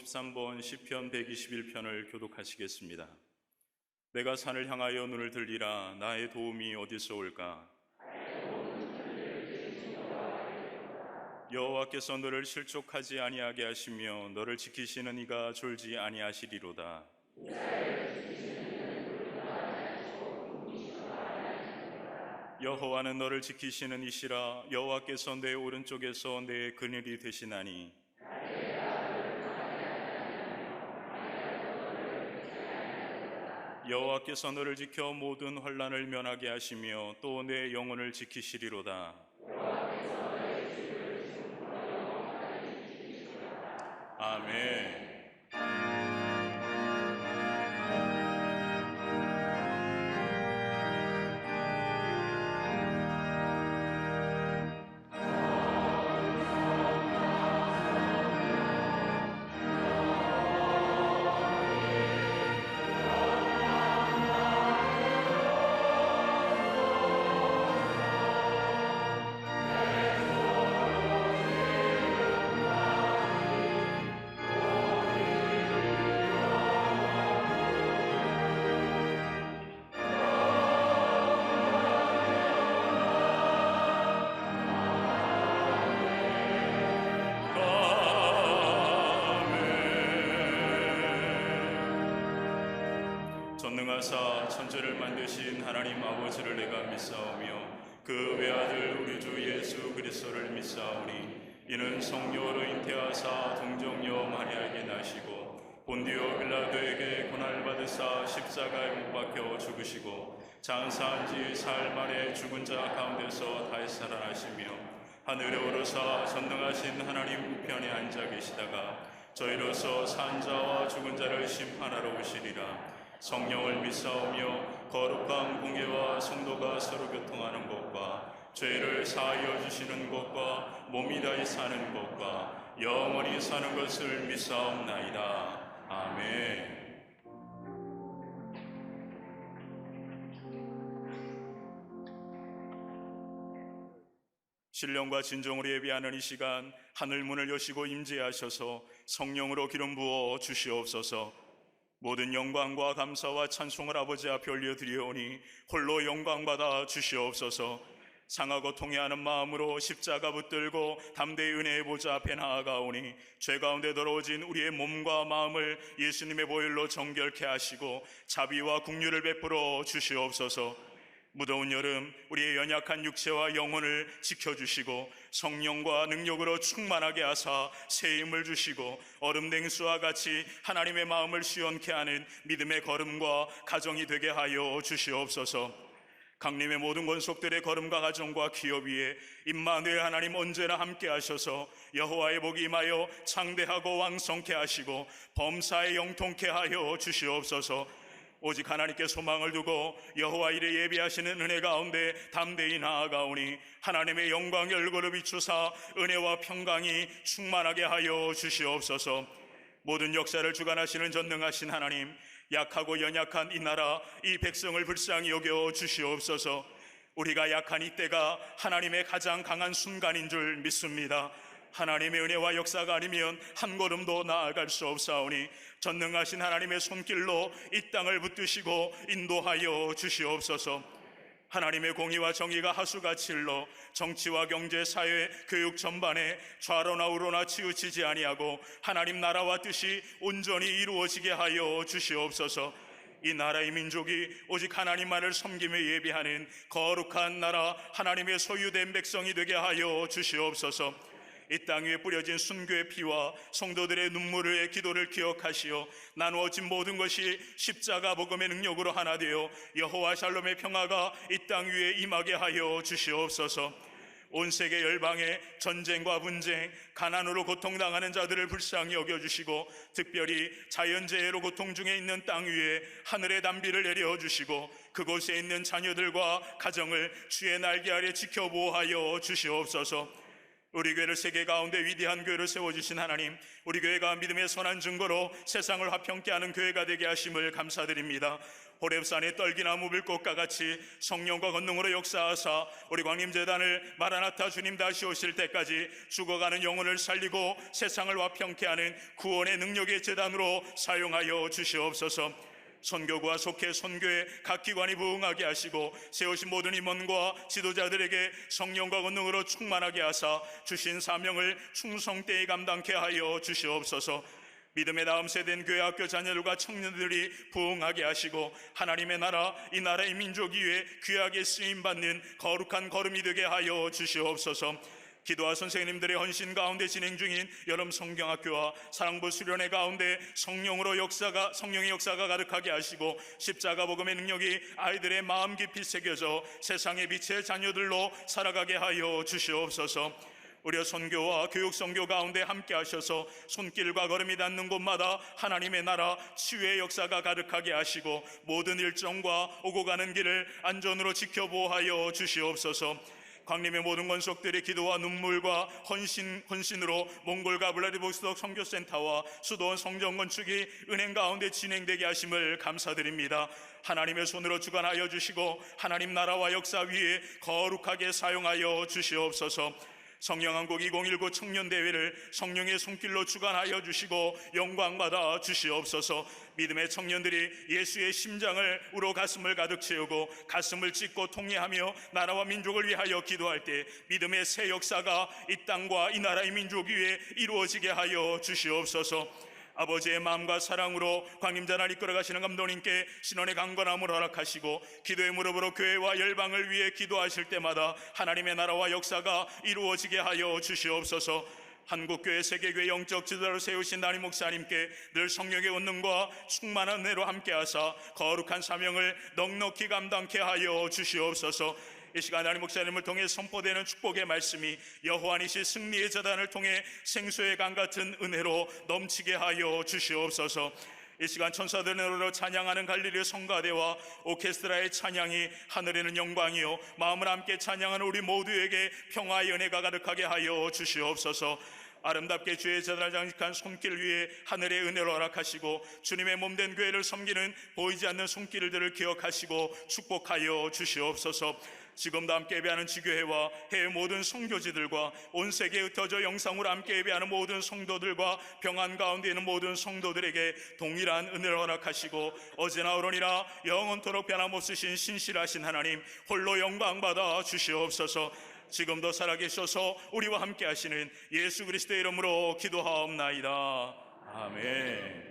53번 시편 121편을 교독하시겠습니다. 내가 산을 향하여 눈을 들리라. 나의 도움이 어디서 올까? 여호와께서 너를 실족하지 아니하게 하시며 너를 지키시는 이가 졸지 아니하시리로다. 여호와는 너를 지키시는 이시라. 여호와께서 내 오른쪽에서 내 그늘이 되시나니 여호와께서 너를 지켜 모든 환난을 면하게 하시며 또 내 영혼을 지키시리로다. 아멘. 전능하사 천지를 만드신 하나님 아버지를 내가 믿사오며 그 외아들 우리 주 예수 그리스도를 믿사오니 이는 성령으로 잉태하사 동정녀 마리아에게 나시고 본디오 빌라도에게 고난을 받으사 십자가에 못 박혀 죽으시고 장사한 지 사흘 만에 죽은 자 가운데서 다시 살아나시며 하늘에 오르사 전능하신 하나님 우편에 앉아 계시다가 저희로서 산 자와 죽은 자를 심판하러 오시리라. 성령을 믿사오며 거룩한 공예와 성도가 서로 교통하는 것과 죄를 사하여 주시는 것과 몸이 다시 사는 것과 영원히 사는 것을 믿사옵나이다. 아멘. 신령과 진정으로 예배하는 이 시간 하늘 문을 여시고 임재하셔서 성령으로 기름 부어 주시옵소서. 모든 영광과 감사와 찬송을 아버지 앞에 올려드리오니 홀로 영광받아 주시옵소서. 상하고 통회하는 마음으로 십자가 붙들고 담대히 은혜의 보좌 앞에 나아가오니 죄 가운데 더러워진 우리의 몸과 마음을 예수님의 보혈로 정결케 하시고 자비와 긍휼을 베풀어 주시옵소서. 무더운 여름 우리의 연약한 육체와 영혼을 지켜주시고 성령과 능력으로 충만하게 하사 새 힘을 주시고 얼음 냉수와 같이 하나님의 마음을 시원케 하는 믿음의 걸음과 가정이 되게 하여 주시옵소서. 강림의 모든 권속들의 걸음과 가정과 기업 위에 임마누엘 하나님 언제나 함께 하셔서 여호와의 복이 임하여 창대하고 왕성케 하시고 범사에 영통케 하여 주시옵소서. 오직 하나님께 소망을 두고 여호와 이래 예비하시는 은혜 가운데 담대히 나아가오니 하나님의 영광의 얼굴을 비추사 은혜와 평강이 충만하게 하여 주시옵소서. 모든 역사를 주관하시는 전능하신 하나님, 약하고 연약한 이 나라 이 백성을 불쌍히 여겨 주시옵소서. 우리가 약한 이때가 하나님의 가장 강한 순간인 줄 믿습니다. 하나님의 은혜와 역사가 아니면 한 걸음도 나아갈 수 없사오니 전능하신 하나님의 손길로 이 땅을 붙드시고 인도하여 주시옵소서. 하나님의 공의와 정의가 하수같이 흘러 정치와 경제, 사회, 교육 전반에 좌로나 우로나 치우치지 아니하고 하나님 나라와 뜻이 온전히 이루어지게 하여 주시옵소서. 이 나라의 민족이 오직 하나님만을 섬기며 예비하는 거룩한 나라 하나님의 소유된 백성이 되게 하여 주시옵소서. 이 땅 위에 뿌려진 순교의 피와 성도들의 눈물의 기도를 기억하시어 나누어진 모든 것이 십자가 복음의 능력으로 하나 되어 여호와 샬롬의 평화가 이 땅 위에 임하게 하여 주시옵소서. 온 세계 열방에 전쟁과 분쟁, 가난으로 고통당하는 자들을 불쌍히 여겨주시고 특별히 자연재해로 고통 중에 있는 땅 위에 하늘의 단비를 내려주시고 그곳에 있는 자녀들과 가정을 주의 날개 아래 지켜보호하여 주시옵소서. 우리 교회를 세계 가운데 위대한 교회로 세워주신 하나님, 우리 교회가 믿음의 선한 증거로 세상을 화평케 하는 교회가 되게 하심을 감사드립니다. 호렙산의 떨기나무 불꽃과 같이 성령과 권능으로 역사하사 우리 광림재단을 마라나타 주님 다시 오실 때까지 죽어가는 영혼을 살리고 세상을 화평케 하는 구원의 능력의 재단으로 사용하여 주시옵소서. 선교구와 속해 선교에 각 기관이 부응하게 하시고 세우신 모든 임원과 지도자들에게 성령과 권능으로 충만하게 하사 주신 사명을 충성되이 감당케 하여 주시옵소서. 믿음의 다음 세대인 교회 학교 자녀들과 청년들이 부응하게 하시고 하나님의 나라 이 나라의 민족 위에 귀하게 쓰임받는 거룩한 걸음이 되게 하여 주시옵소서. 기도와 선생님들의 헌신 가운데 진행 중인 여름 성경학교와 사랑부 수련회 가운데 성령의 역사가 가득하게 하시고 십자가 복음의 능력이 아이들의 마음 깊이 새겨져 세상의 빛의 자녀들로 살아가게 하여 주시옵소서. 우리 선교와 교육 선교 가운데 함께 하셔서 손길과 걸음이 닿는 곳마다 하나님의 나라 치유의 역사가 가득하게 하시고 모든 일정과 오고 가는 길을 안전으로 지켜보호하여 주시옵소서. 광림의 모든 권속들의 기도와 눈물과 헌신으로 몽골과 블라디보스톡 선교센터와 수도원 성전 건축이 은행 가운데 진행되게 하심을 감사드립니다. 하나님의 손으로 주관하여 주시고 하나님 나라와 역사 위에 거룩하게 사용하여 주시옵소서. 성령한국 2019 청년대회를 성령의 손길로 주관하여 주시고 영광받아 주시옵소서. 믿음의 청년들이 예수의 심장을 우러 가슴을 가득 채우고 가슴을 찢고 통회하며 나라와 민족을 위하여 기도할 때 믿음의 새 역사가 이 땅과 이 나라의 민족 위에 이루어지게 하여 주시옵소서. 아버지의 마음과 사랑으로 광림자를 이끌어가시는 감독님께 신원의 강건함을 허락하시고 기도의 무릎으로 교회와 열방을 위해 기도하실 때마다 하나님의 나라와 역사가 이루어지게 하여 주시옵소서. 한국교회 세계교회 영적 지도자를 세우신 담임 목사님께 늘 성령의 권능과 충만한 은혜로 함께하사 거룩한 사명을 넉넉히 감당케 하여 주시옵소서. 이 시간 담임 목사님을 통해 선포되는 축복의 말씀이 여호와니시 승리의 재단을 통해 생수의 강 같은 은혜로 넘치게 하여 주시옵소서. 이 시간 천사들의 노래로 찬양하는 갈릴리 성가대와 오케스트라의 찬양이 하늘에는 영광이요 마음을 함께 찬양하는 우리 모두에게 평화의 은혜가 가득하게 하여 주시옵소서. 아름답게 주의 재단을 장식한 손길 위에 하늘의 은혜를 허락하시고 주님의 몸된 교회를 섬기는 보이지 않는 손길들을 기억하시고 축복하여 주시옵소서. 지금도 함께 예배하는 지교회와 해외 모든 성교지들과 온 세계에 흩어져 영상으로 함께 예배하는 모든 성도들과 평안 가운데 있는 모든 성도들에게 동일한 은혜를 허락하시고 어제나 오늘이나 영원토록 변함없으신 신실하신 하나님 홀로 영광받아 주시옵소서. 지금도 살아계셔서 우리와 함께 하시는 예수 그리스도의 이름으로 기도하옵나이다. 아멘.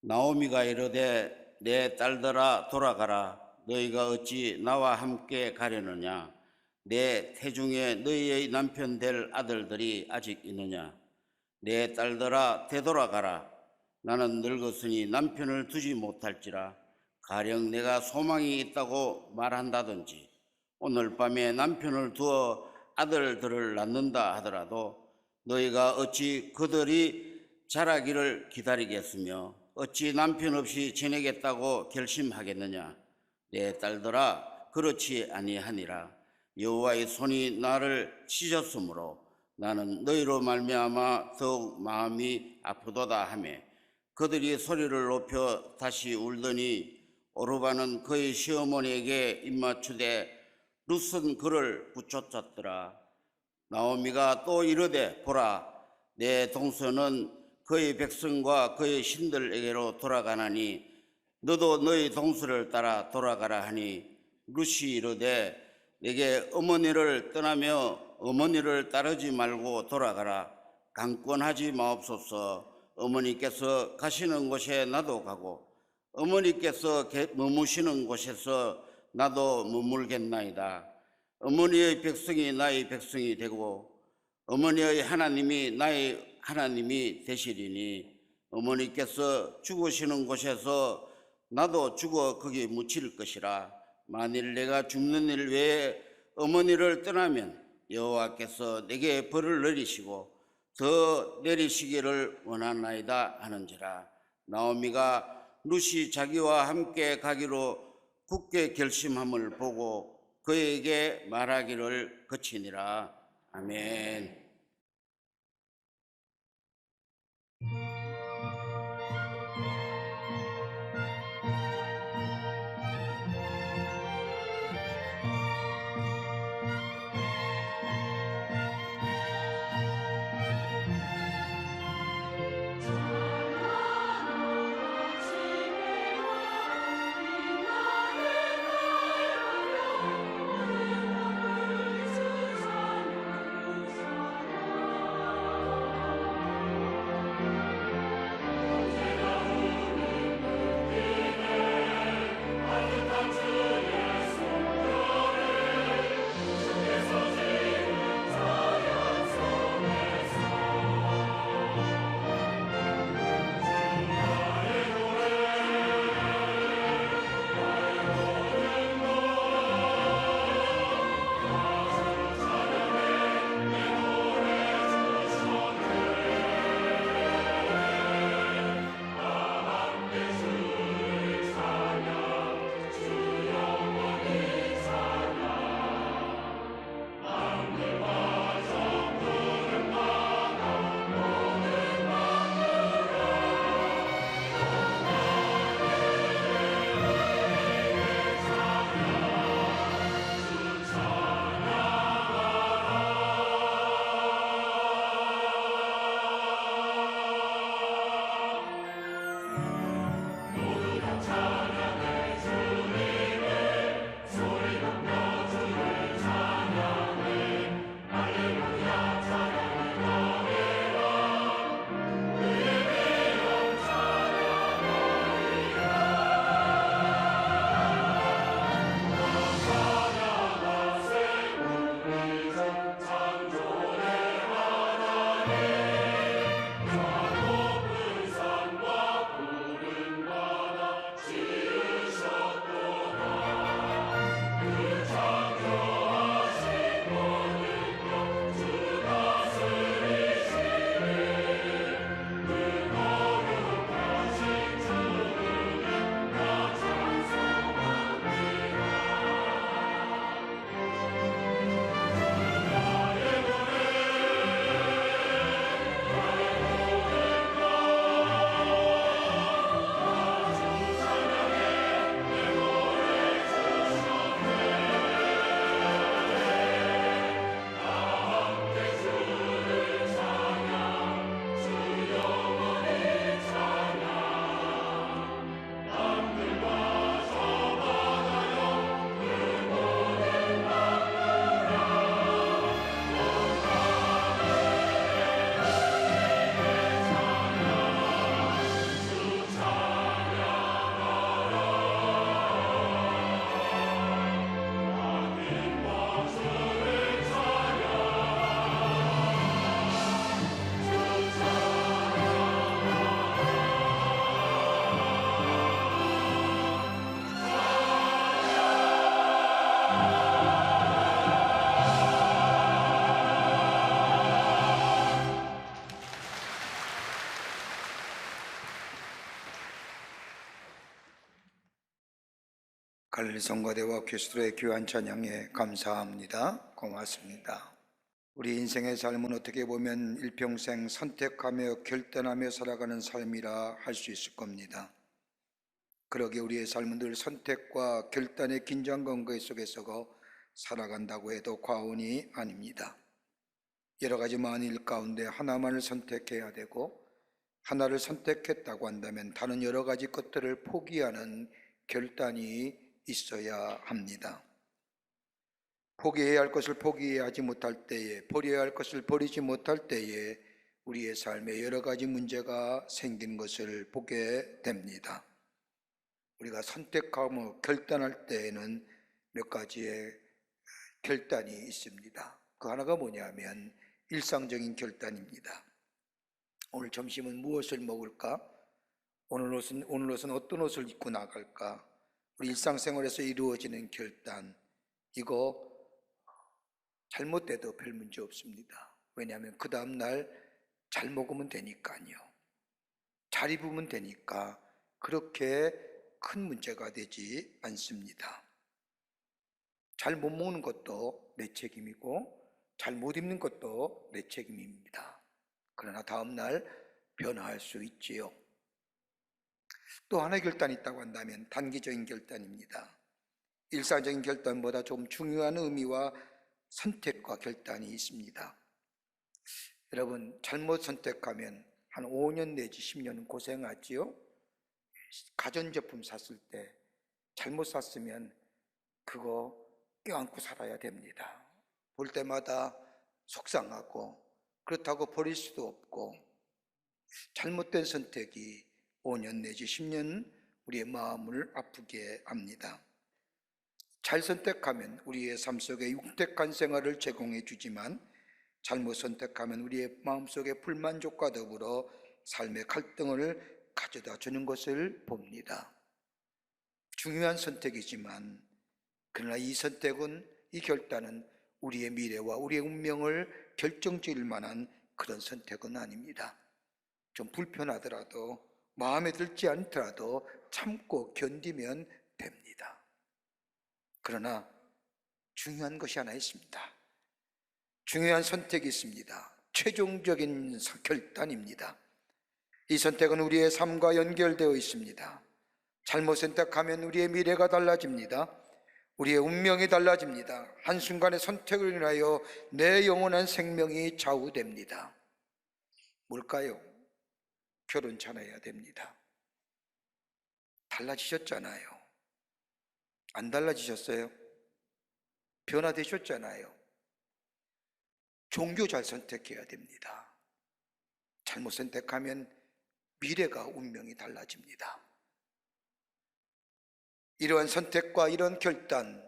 나오미가 이르되 내 딸들아 돌아가라. 너희가 어찌 나와 함께 가려느냐? 내 태중에 너희의 남편 될 아들들이 아직 있느냐? 내 딸들아 되돌아가라. 나는 늙었으니 남편을 두지 못할지라. 가령 내가 소망이 있다고 말한다든지 오늘 밤에 남편을 두어 아들들을 낳는다 하더라도 너희가 어찌 그들이 자라기를 기다리겠으며 어찌 남편 없이 지내겠다고 결심하겠느냐? 내 딸들아 그렇지 아니하니라. 여호와의 손이 나를 치셨으므로 나는 너희로 말미암아 더욱 마음이 아프도다 하며 그들이 소리를 높여 다시 울더니 오르바는 그의 시어머니에게 입맞추되 룻은 그를 붙여쳤더라. 나오미가 또 이르되 보라 내 동서는 그의 백성과 그의 신들에게로 돌아가나니 너도 너희 동서를 따라 돌아가라 하니 룻이 이르되 내게 어머니를 떠나며 어머니를 따르지 말고 돌아가라. 강권하지 마옵소서. 어머니께서 가시는 곳에 나도 가고 어머니께서 머무시는 곳에서 나도 머물겠나이다. 어머니의 백성이 나의 백성이 되고 어머니의 하나님이 나의 하나님이 되시리니 어머니께서 죽으시는 곳에서 나도 죽어 거기 묻힐 것이라. 만일 내가 죽는 일 외에 어머니를 떠나면 여호와께서 내게 벌을 내리시고 더 내리시기를 원하나이다 하는지라. 나오미가 룻이 자기와 함께 가기로 굳게 결심함을 보고 그에게 말하기를 그치니라. 아멘. 갈릴리 성가대와 그리스도의 귀한 찬양에 감사합니다. 고맙습니다. 우리 인생의 삶은 어떻게 보면 일평생 선택하며 결단하며 살아가는 삶이라 할 수 있을 겁니다. 그러기에 우리의 삶은 늘 선택과 결단의 긴장 관계 속에서 살아간다고 해도 과언이 아닙니다. 여러 가지 만일 가운데 하나만을 선택해야 되고, 하나를 선택했다고 한다면 다른 여러 가지 것들을 포기하는 결단이 있어야 합니다. 포기해야 할 것을 포기하지 못할 때에, 버려야 할 것을 버리지 못할 때에 우리의 삶에 여러 가지 문제가 생기는 것을 보게 됩니다. 우리가 선택하고 결단할 때에는 몇 가지의 결단이 있습니다. 그 하나가 뭐냐면 일상적인 결단입니다. 오늘 점심은 무엇을 먹을까? 오늘 옷은 어떤 옷을 입고 나갈까? 우리 일상생활에서 이루어지는 결단, 이거 잘못돼도 별 문제 없습니다. 왜냐하면 그 다음날 잘 먹으면 되니까요. 잘 입으면 되니까 그렇게 큰 문제가 되지 않습니다. 잘 못 먹는 것도 내 책임이고 잘 못 입는 것도 내 책임입니다. 그러나 다음날 변화할 수 있지요. 또 하나의 결단이 있다고 한다면 단기적인 결단입니다. 일상적인 결단보다 좀 중요한 의미와 선택과 결단이 있습니다. 여러분, 잘못 선택하면 한 5년 내지 10년은 고생하지요. 가전제품 샀을 때 잘못 샀으면 그거 껴안고 살아야 됩니다. 볼 때마다 속상하고, 그렇다고 버릴 수도 없고, 잘못된 선택이 5년 내지 10년 우리의 마음을 아프게 합니다. 잘 선택하면 우리의 삶 속에 윤택한 생활을 제공해 주지만, 잘못 선택하면 우리의 마음속에 불만족과 더불어 삶의 갈등을 가져다 주는 것을 봅니다. 중요한 선택이지만, 그러나 이 선택은, 이 결단은 우리의 미래와 우리의 운명을 결정지을 만한 그런 선택은 아닙니다. 좀 불편하더라도, 마음에 들지 않더라도 참고 견디면 됩니다. 그러나 중요한 것이 하나 있습니다. 중요한 선택이 있습니다. 최종적인 결단입니다. 이 선택은 우리의 삶과 연결되어 있습니다. 잘못 선택하면 우리의 미래가 달라집니다. 우리의 운명이 달라집니다. 한순간의 선택을 인하여 내 영원한 생명이 좌우됩니다. 뭘까요? 결혼찮아야 됩니다. 달라지셨잖아요. 안 달라지셨어요? 변화되셨잖아요. 종교 잘 선택해야 됩니다. 잘못 선택하면 미래가 운명이 달라집니다. 이러한 선택과 이런 결단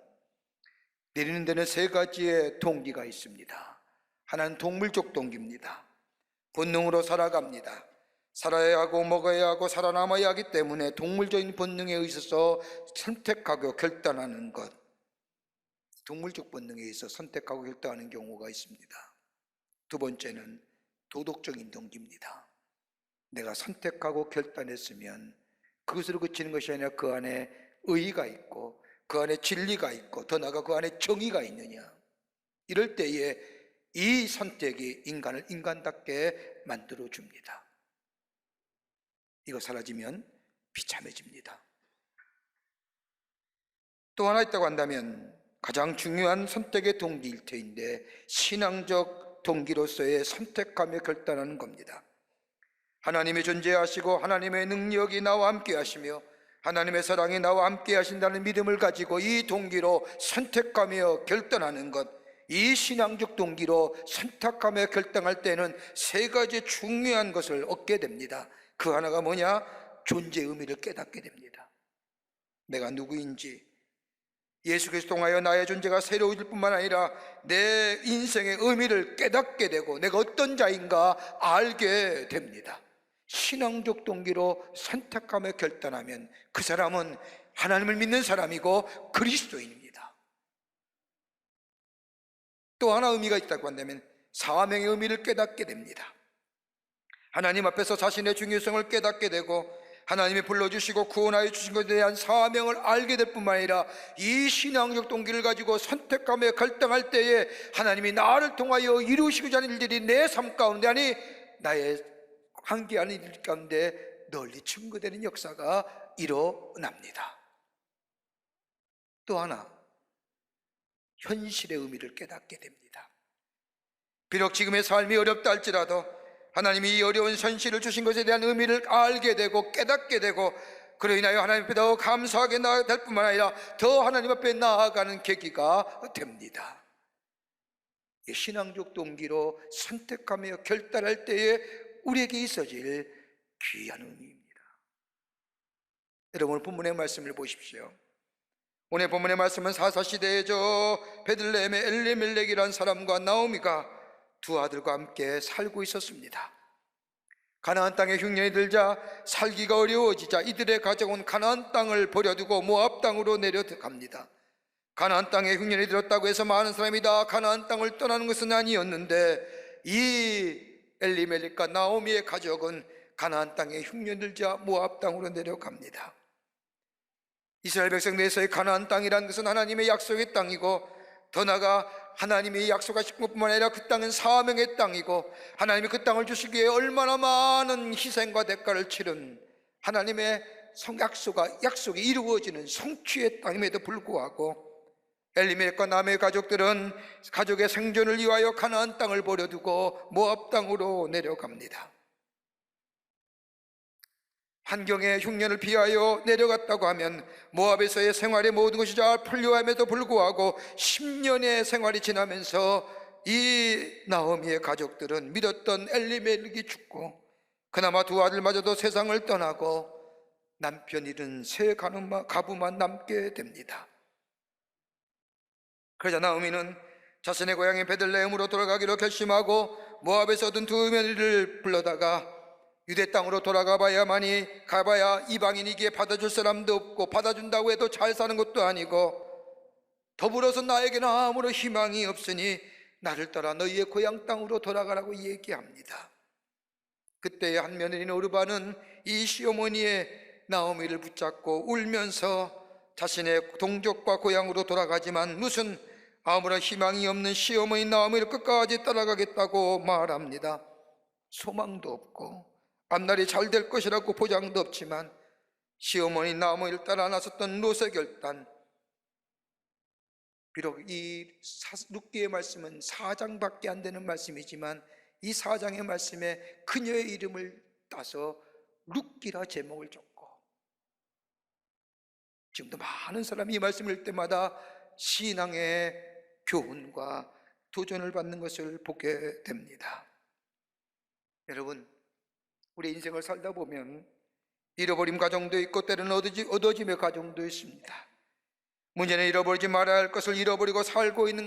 내리는 데는 세 가지의 동기가 있습니다. 하나는 동물적 동기입니다. 본능으로 살아갑니다. 살아야 하고 먹어야 하고 살아남아야 하기 때문에 동물적인 본능에 의해서 선택하고 결단하는 것, 동물적 본능에 의해서 선택하고 결단하는 경우가 있습니다. 두 번째는 도덕적인 동기입니다. 내가 선택하고 결단했으면 그것으로 그치는 것이 아니라 그 안에 의의가 있고, 그 안에 진리가 있고, 더 나아가 그 안에 정의가 있느냐. 이럴 때에 이 선택이 인간을 인간답게 만들어줍니다. 이거 사라지면 비참해집니다. 또 하나 있다고 한다면 가장 중요한 선택의 동기일 터인데, 신앙적 동기로서의 선택하며 결단하는 겁니다. 하나님이 존재하시고 하나님의 능력이 나와 함께 하시며 하나님의 사랑이 나와 함께 하신다는 믿음을 가지고 이 동기로 선택하며 결단하는 것, 이 신앙적 동기로 선택하며 결단할 때는 세 가지 중요한 것을 얻게 됩니다. 그 하나가 뭐냐? 존재의 의미를 깨닫게 됩니다. 내가 누구인지, 예수 그리스도 통하여 나의 존재가 새로워질 뿐만 아니라 내 인생의 의미를 깨닫게 되고 내가 어떤 자인가 알게 됩니다. 신앙적 동기로 선택하며 결단하면 그 사람은 하나님을 믿는 사람이고 그리스도인입니다. 또 하나 의미가 있다고 한다면 사명의 의미를 깨닫게 됩니다. 하나님 앞에서 자신의 중요성을 깨닫게 되고 하나님이 불러주시고 구원하여 주신 것에 대한 사명을 알게 될 뿐만 아니라 이 신앙적 동기를 가지고 선택하며 결정할 때에 하나님이 나를 통하여 이루시고자 하는 일들이 내 삶 가운데, 아니 나의 한계하는 일 가운데 널리 증거되는 역사가 일어납니다. 또 하나, 현실의 의미를 깨닫게 됩니다. 비록 지금의 삶이 어렵다 할지라도 하나님이 이 어려운 현실을 주신 것에 대한 의미를 알게 되고 깨닫게 되고, 그로 인하여 하나님 앞에 더 감사하게 될 뿐만 아니라 더 하나님 앞에 나아가는 계기가 됩니다. 이 신앙적 동기로 선택하며 결단할 때에 우리에게 있어질 귀한 의미입니다. 여러분, 오늘 본문의 말씀을 보십시오. 오늘 본문의 말씀은 사사시대에 베들레헴의 엘리멜렉이라는 사람과 나오미가 두 아들과 함께 살고 있었습니다. 가나안 땅에 흉년이 들자 살기가 어려워지자 이들의 가져온 가나안 땅을 버려두고 모압 땅으로 내려갑니다. 가나안 땅에 흉년이 들었다고 해서 많은 사람이 다 가나안 땅을 떠나는 것은 아니었는데, 이 엘리멜렉과 나오미의 가족은 가나안 땅에 흉년이 들자 모압 땅으로 내려갑니다. 이스라엘 백성 내에서의 가나안 땅이라는 것은 하나님의 약속의 땅이고, 더 나아가 하나님이 약속하신 것뿐만 아니라 그 땅은 사명의 땅이고, 하나님이 그 땅을 주시기에 얼마나 많은 희생과 대가를 치른 하나님의 약속이 이루어지는 성취의 땅임에도 불구하고 엘리멜렉과 나오미의 가족들은 가족의 생존을 위하여 가나안 땅을 버려두고 모압 땅으로 내려갑니다. 환경의 흉년을 피하여 내려갔다고 하면 모압에서의 생활의 모든 것이 잘 풀려함에도 불구하고 10년의 생활이 지나면서 이 나오미의 가족들은 믿었던 엘리멜렉이 죽고, 그나마 두 아들마저도 세상을 떠나고 남편 잃은 세 가부만 남게 됩니다. 그러자 나오미는 자신의 고향인 베들레헴으로 돌아가기로 결심하고 모압에서 얻은 두 며느리를 불러다가 유대 땅으로 돌아가봐야만이, 가봐야 이방인이기에 받아줄 사람도 없고 받아준다고 해도 잘 사는 것도 아니고, 더불어서 나에게는 아무런 희망이 없으니 나를 따라 너희의 고향 땅으로 돌아가라고 얘기합니다. 그때 한 며느리인 오르바는 이 시어머니의 나오미를 붙잡고 울면서 자신의 동족과 고향으로 돌아가지만 무슨 아무런 희망이 없는 시어머니 나오미를 끝까지 따라가겠다고 말합니다. 소망도 없고 앞날이 잘 될 것이라고 보장도 없지만 시어머니 나오미를 따라 나섰던 롯의 결단, 비록 이 룻기의 말씀은 4장밖에 안 되는 말씀이지만 이 4장의 말씀에 그녀의 이름을 따서 룻기라 제목을 줬고, 지금도 많은 사람이 이 말씀을 읽을 때마다 신앙의 교훈과 도전을 받는 것을 보게 됩니다. 여러분, 우리 인생을 살다 보면 잃어버림 과정도 있고 때로는 얻어짐의 과정도 있습니다. 문제는 잃어버리지 말아야 할 것을 잃어버리고 살고 있는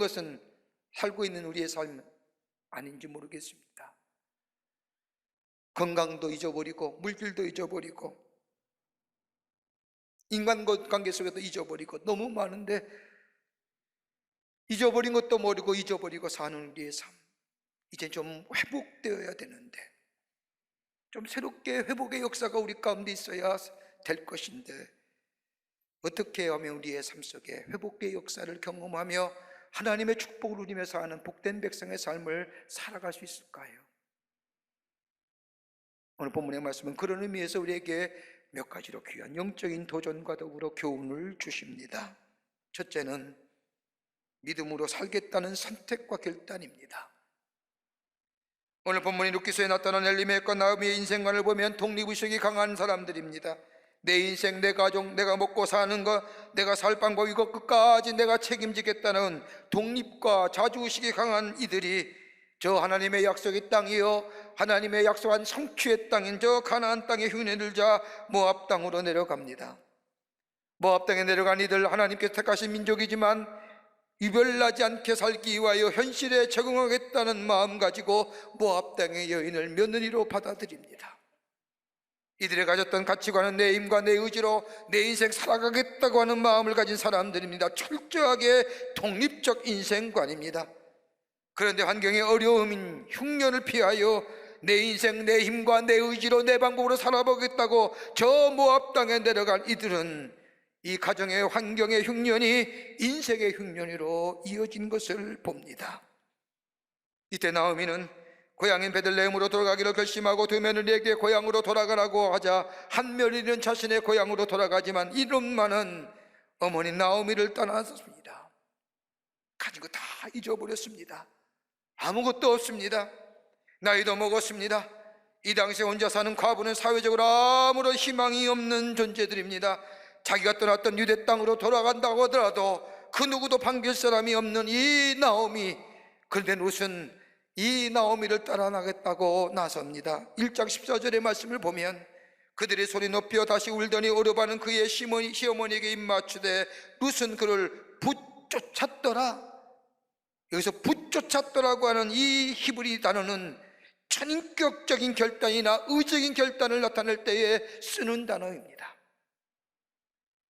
우리의 삶 아닌지 모르겠습니다. 건강도 잊어버리고 물질도 잊어버리고 인간관계 속에도 잊어버리고 너무 많은데, 잊어버린 것도 모르고 잊어버리고 사는 우리의 삶, 이제 좀 회복되어야 되는데, 좀 새롭게 회복의 역사가 우리 가운데 있어야 될 것인데, 어떻게 하면 우리의 삶 속에 회복의 역사를 경험하며 하나님의 축복을 누리며 사는 복된 백성의 삶을 살아갈 수 있을까요? 오늘 본문의 말씀은 그런 의미에서 우리에게 몇 가지로 귀한 영적인 도전과 더불어 교훈을 주십니다. 첫째는 믿음으로 살겠다는 선택과 결단입니다. 오늘 본문이 룻기서에 나타난 엘리멜렉과 나오미의 인생관을 보면 독립의식이 강한 사람들입니다. 내 인생, 내 가족, 내가 먹고 사는 것, 내가 살 방법, 이것 끝까지 내가 책임지겠다는 독립과 자주의식이 강한 이들이 저 하나님의 약속의 땅이요, 하나님의 약속한 성취의 땅인 저 가나안 땅에 흉년이 들자 모압 땅으로 내려갑니다. 모압 땅에 내려간 이들, 하나님께서 택하신 민족이지만 유별나지 않게 살기 위하여 현실에 적응하겠다는 마음 가지고 모압 땅의 여인을 며느리로 받아들입니다. 이들이 가졌던 가치관은 내 힘과 내 의지로 내 인생 살아가겠다고 하는 마음을 가진 사람들입니다. 철저하게 독립적 인생관입니다. 그런데 환경의 어려움인 흉년을 피하여 내 인생 내 힘과 내 의지로 내 방법으로 살아보겠다고 저 모압 땅에 내려간 이들은 이 가정의 환경의 흉년이 인생의 흉년으로 이어진 것을 봅니다. 이때 나오미는 고향인 베들레헴으로 돌아가기로 결심하고 두 며느리에게 고향으로 돌아가라고 하자 한 며느리는 자신의 고향으로 돌아가지만 이름만은 어머니 나오미를 떠났습니다. 가진 거 다 잊어버렸습니다. 아무것도 없습니다. 나이도 먹었습니다. 이 당시에 혼자 사는 과부는 사회적으로 아무런 희망이 없는 존재들입니다. 자기가 떠났던 유대 땅으로 돌아간다고 하더라도 그 누구도 반길 사람이 없는 이 나오미, 그런데 룻은 이 나오미를 따라 나겠다고 나섭니다. 1장 14절의 말씀을 보면 그들이 소리 높여 다시 울더니 오르바는 그의 시어머니에게 입맞추되 룻은 그를 붙쫓았더라. 여기서 붙쫓았더라고 하는 이 히브리 단어는 천인격적인 결단이나 의적인 결단을 나타낼 때에 쓰는 단어입니다.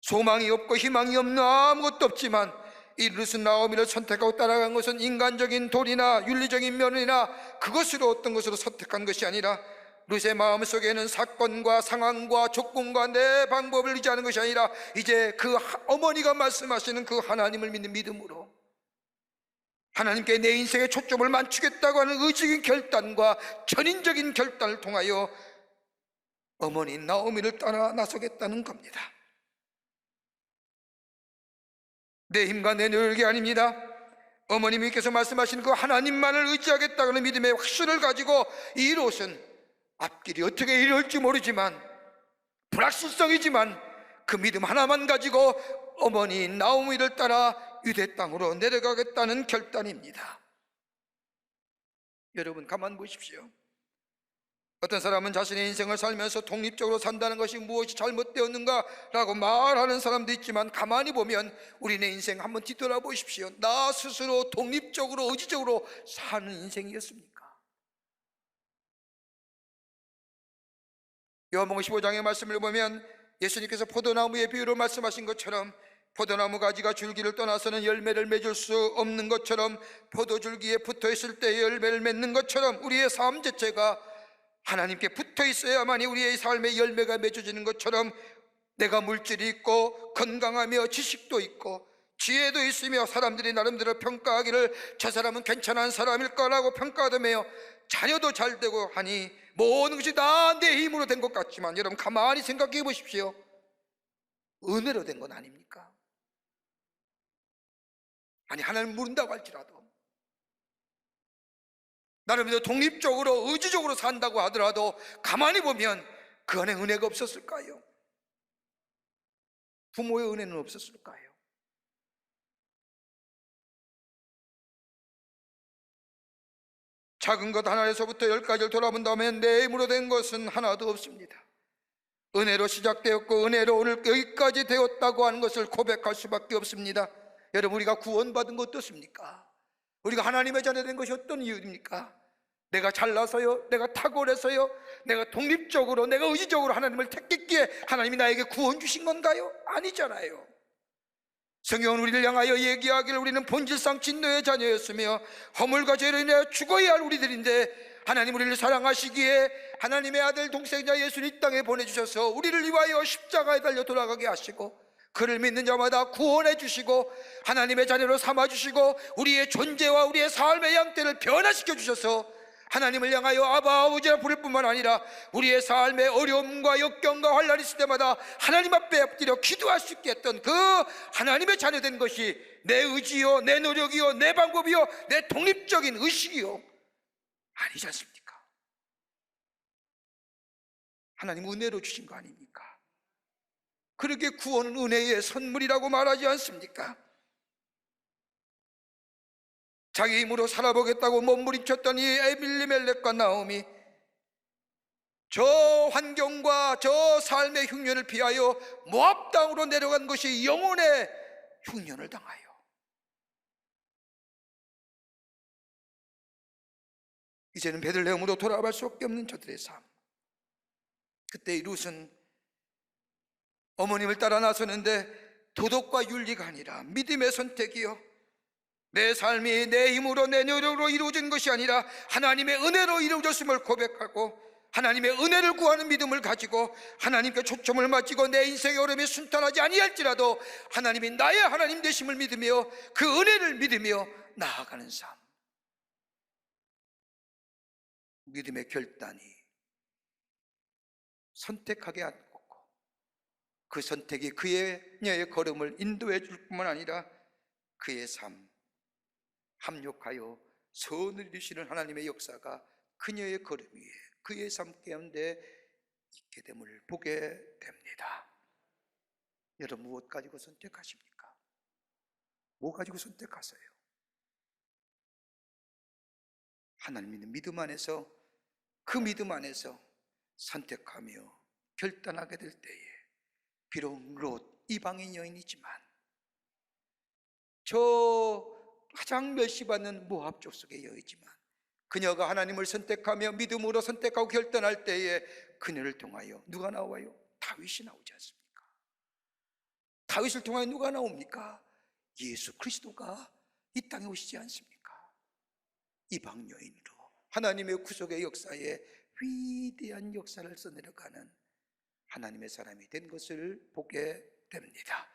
소망이 없고 희망이 없는 아무것도 없지만 이 룻은 나오미를 선택하고 따라간 것은 인간적인 도리나 윤리적인 면이나 그것으로 어떤 것으로 선택한 것이 아니라 룻의 마음속에는 사건과 상황과 조건과 내 방법을 의지하는 것이 아니라 이제 그 어머니가 말씀하시는 그 하나님을 믿는 믿음으로 하나님께 내 인생의 초점을 맞추겠다고 하는 의적인 결단과 전인적인 결단을 통하여 어머니 나오미를 따라 나서겠다는 겁니다. 내 힘과 내 노력이 아닙니다. 어머님께서 말씀하신 그 하나님만을 의지하겠다는 믿음의 확신을 가지고 이 롯은 앞길이 어떻게 이럴지 모르지만 불확실성이지만 그 믿음 하나만 가지고 어머니 나오미를 따라 유대 땅으로 내려가겠다는 결단입니다. 여러분 가만 보십시오. 어떤 사람은 자신의 인생을 살면서 독립적으로 산다는 것이 무엇이 잘못되었는가 라고 말하는 사람도 있지만 가만히 보면 우리네 인생 한번 뒤돌아보십시오. 나 스스로 독립적으로 의지적으로 사는 인생이었습니까? 요한복음 15장의 말씀을 보면 예수님께서 포도나무의 비유로 말씀하신 것처럼 포도나무 가지가 줄기를 떠나서는 열매를 맺을 수 없는 것처럼 포도줄기에 붙어있을 때 열매를 맺는 것처럼 우리의 삶 자체가 하나님께 붙어 있어야만이 우리의 삶의 열매가 맺어지는 것처럼 내가 물질이 있고 건강하며 지식도 있고 지혜도 있으며 사람들이 나름대로 평가하기를 저 사람은 괜찮은 사람일 거라고 평가하며 자녀도 잘 되고 하니 모든 것이 다 내 힘으로 된 것 같지만 여러분 가만히 생각해 보십시오. 은혜로 된 건 아닙니까? 아니 하나님 모른다고 할지라도 나름대로 독립적으로 의지적으로 산다고 하더라도 가만히 보면 그 안에 은혜가 없었을까요? 부모의 은혜는 없었을까요? 작은 것 하나에서부터 10가지를 돌아본다면 내 힘으로 된 것은 하나도 없습니다. 은혜로 시작되었고 은혜로 오늘 여기까지 되었다고 하는 것을 고백할 수밖에 없습니다. 여러분 우리가 구원받은 거 어떻습니까? 우리가 하나님의 자녀 된 것이 어떤 이유입니까? 내가 잘나서요? 내가 탁월해서요? 내가 독립적으로 내가 의지적으로 하나님을 택했기에 하나님이 나에게 구원 주신 건가요? 아니잖아요. 성경은 우리를 향하여 얘기하기를 우리는 본질상 진노의 자녀였으며 허물과 죄로 인해 죽어야 할 우리들인데 하나님 우리를 사랑하시기에 하나님의 아들 동생자 예수를 이 땅에 보내주셔서 우리를 위하여 십자가에 달려 돌아가게 하시고 그를 믿는 자마다 구원해 주시고 하나님의 자녀로 삼아주시고 우리의 존재와 우리의 삶의 양태를 변화시켜 주셔서 하나님을 향하여 아바 아버지라 부를 뿐만 아니라 우리의 삶의 어려움과 역경과 환난이 있을 때마다 하나님 앞에 엎드려 기도할 수 있게 했던 그 하나님의 자녀된 것이 내 의지요 내 노력이요 내 방법이요 내 독립적인 의식이요 아니지 않습니까? 하나님 은혜로 주신 거 아닙니까? 그렇게 구원은 은혜의 선물이라고 말하지 않습니까? 자기 힘으로 살아보겠다고 몸부림쳤던 이 에빌리멜렉과 나오미 저 환경과 저 삶의 흉년을 피하여 모압 땅으로 내려간 것이 영혼의 흉년을 당하여 이제는 베들레헴으로 돌아갈 수밖에 없는 저들의 삶. 그때 이 룻은 어머님을 따라 나서는데 도덕과 윤리가 아니라 믿음의 선택이요 내 삶이 내 힘으로 내 노력으로 이루어진 것이 아니라 하나님의 은혜로 이루어졌음을 고백하고 하나님의 은혜를 구하는 믿음을 가지고 하나님께 초점을 맞추고 내 인생의 흐름이 순탄하지 아니할지라도 하나님이 나의 하나님 되심을 믿으며 그 은혜를 믿으며 나아가는 삶. 믿음의 결단이 선택하게 하고 그 선택이 그의 걸음을 인도해 줄 뿐만 아니라 그의 삶, 합력하여 선을 이루시는 하나님의 역사가 그녀의 걸음 위에 그의 삶 가운데 있게 됨을 보게 됩니다. 여러분 무엇 가지고 선택하십니까? 뭐 가지고 선택하세요? 하나님 믿는 믿음 안에서 그 믿음 안에서 선택하며 결단하게 될 때에 비록 롯 이방인 여인이지만 저 가장 멸시받는 모압 족속의 여인이지만 그녀가 하나님을 선택하며 믿음으로 선택하고 결단할 때에 그녀를 통하여 누가 나와요? 다윗이 나오지 않습니까? 다윗을 통하여 누가 나옵니까? 예수 그리스도가 이 땅에 오시지 않습니까? 이방 여인으로 하나님의 구속의 역사에 위대한 역사를 써내려가는 하나님의 사람이 된 것을 보게 됩니다.